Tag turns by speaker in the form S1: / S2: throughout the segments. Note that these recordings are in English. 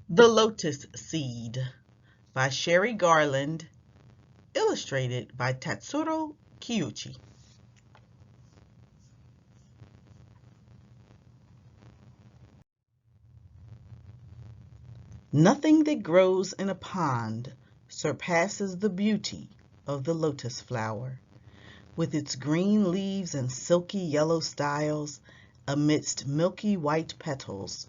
S1: The Lotus Seed by Sherry Garland, illustrated by Tatsuro Kiyuchi. Nothing that grows in a pond surpasses the beauty of the lotus flower, with its green leaves and silky yellow styles amidst milky white petals.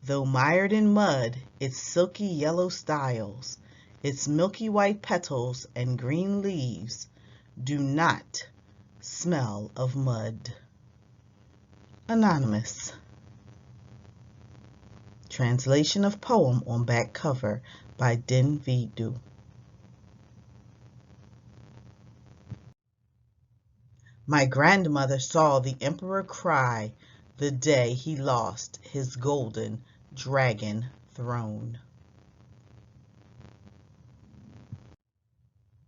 S1: Though mired in mud, its silky yellow styles, its milky white petals and green leaves do not smell of mud. Anonymous. Translation of poem on back cover by Din Vidu. My grandmother saw the emperor cry the day he lost his golden dragon throne.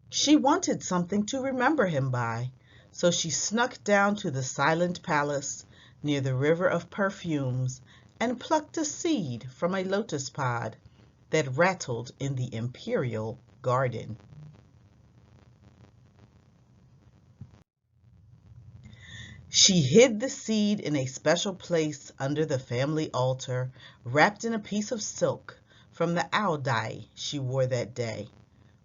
S1: She wanted something to remember him by, so she snuck down to the silent palace near the river of perfumes and plucked a seed from a lotus pod that rattled in the imperial garden. She hid the seed in a special place under the family altar, wrapped in a piece of silk from the aodai she wore that day.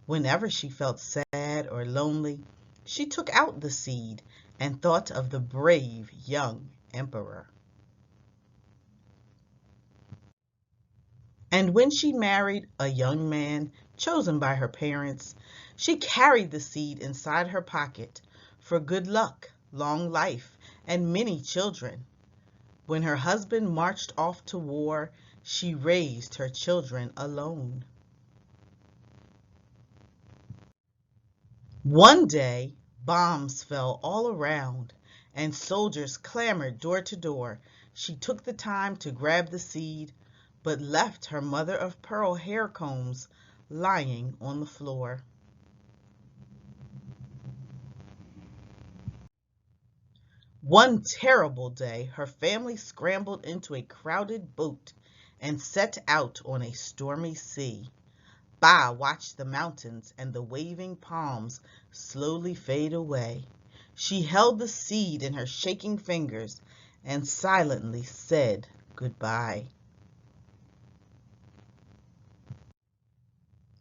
S1: Whenever she felt sad or lonely, she took out the seed and thought of the brave young emperor. And when she married a young man chosen by her parents, she carried the seed inside her pocket for good luck, long life, and many children. When her husband marched off to war, she raised her children alone. One day, bombs fell all around, and soldiers clamored door to door. She took the time to grab the seed, but left her mother of pearl hair combs lying on the floor. One terrible day, her family scrambled into a crowded boat and set out on a stormy sea. Ba watched the mountains and the waving palms slowly fade away. She held the seed in her shaking fingers and silently said goodbye.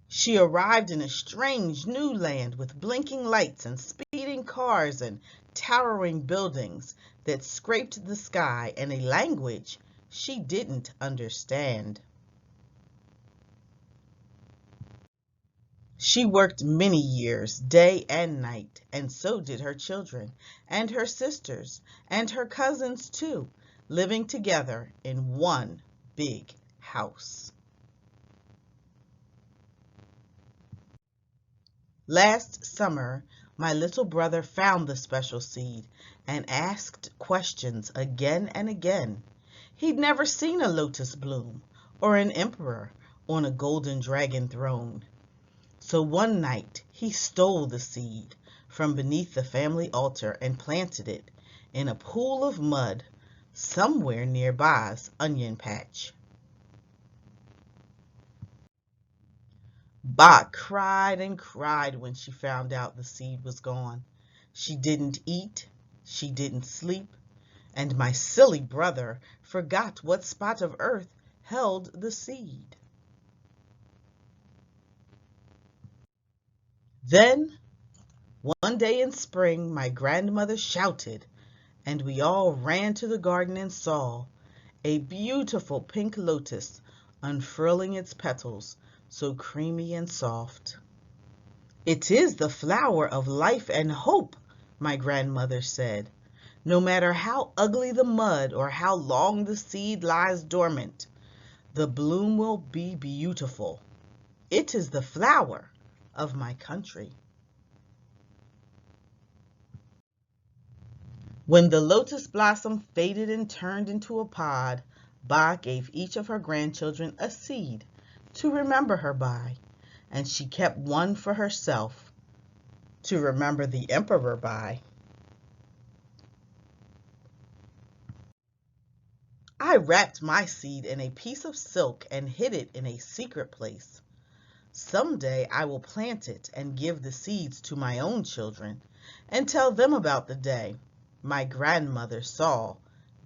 S1: She arrived in a strange new land with blinking lights and speeding cars and towering buildings that scraped the sky and a language she didn't understand. She worked many years, day and night, and so did her children, and her sisters, and her cousins too, living together in one big house. Last summer, my little brother found the special seed and asked questions again and again. He'd never seen a lotus bloom or an emperor on a golden dragon throne. So one night he stole the seed from beneath the family altar and planted it in a pool of mud somewhere near Ba's onion patch. Ba cried and cried when she found out the seed was gone. She didn't eat, she didn't sleep, and my silly brother forgot what spot of earth held the seed. Then, one day in spring, my grandmother shouted, and we all ran to the garden and saw a beautiful pink lotus unfurling its petals, so creamy and soft. "It is the flower of life and hope," my grandmother said. "No matter how ugly the mud or how long the seed lies dormant, the bloom will be beautiful. It is the flower of my country." When the lotus blossom faded and turned into a pod, Ba gave each of her grandchildren a seed to remember her by, and she kept one for herself to remember the emperor by. I wrapped my seed in a piece of silk and hid it in a secret place. Someday I will plant it and give the seeds to my own children and tell them about the day my grandmother saw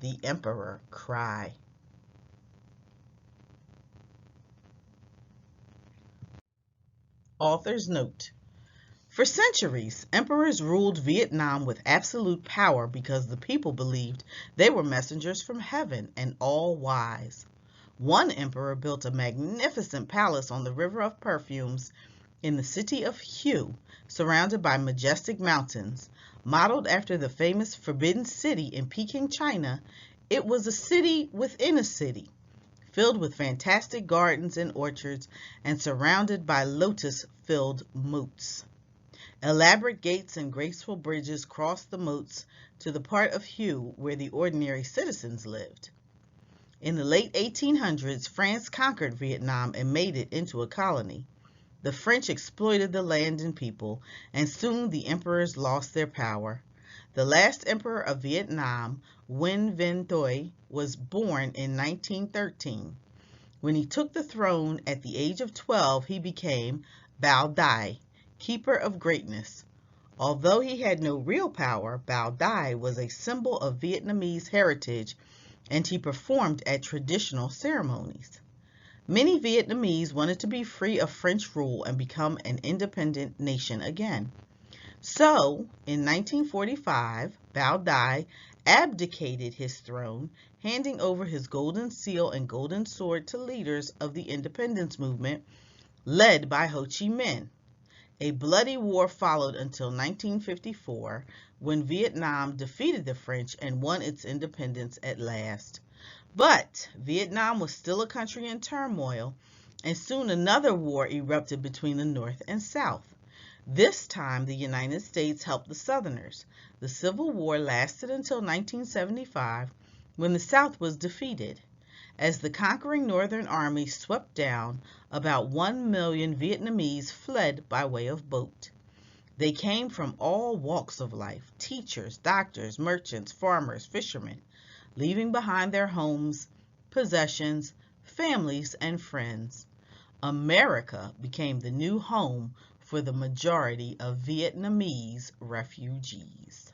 S1: the emperor cry. Author's note. For centuries, emperors ruled Vietnam with absolute power because the people believed they were messengers from heaven and all wise. One emperor built a magnificent palace on the River of Perfumes in the city of Hue, surrounded by majestic mountains. Modeled after the famous Forbidden City in Peking, China, it was a city within a city, filled with fantastic gardens and orchards and surrounded by lotus-filled moats. Elaborate gates and graceful bridges crossed the moats to the part of Hue where the ordinary citizens lived. In the late 1800s, France conquered Vietnam and made it into a colony. The French exploited the land and people, and soon the emperors lost their power. The last emperor of Vietnam, Nguyen Van Thuy, was born in 1913. When he took the throne at the age of 12, he became Bao Dai, keeper of greatness. Although he had no real power, Bao Dai was a symbol of Vietnamese heritage, and he performed at traditional ceremonies. Many Vietnamese wanted to be free of French rule and become an independent nation again. So, in 1945, Bao Dai abdicated his throne, handing over his golden seal and golden sword to leaders of the independence movement led by Ho Chi Minh. A bloody war followed until 1954, when Vietnam defeated the French and won its independence at last. But Vietnam was still a country in turmoil, and soon another war erupted between the North and South. This time, the United States helped the Southerners. The Civil War lasted until 1975, when the South was defeated. As the conquering Northern Army swept down, about 1 million Vietnamese fled by way of boat. They came from all walks of life: teachers, doctors, merchants, farmers, fishermen, leaving behind their homes, possessions, families, and friends. America became the new home for the majority of Vietnamese refugees.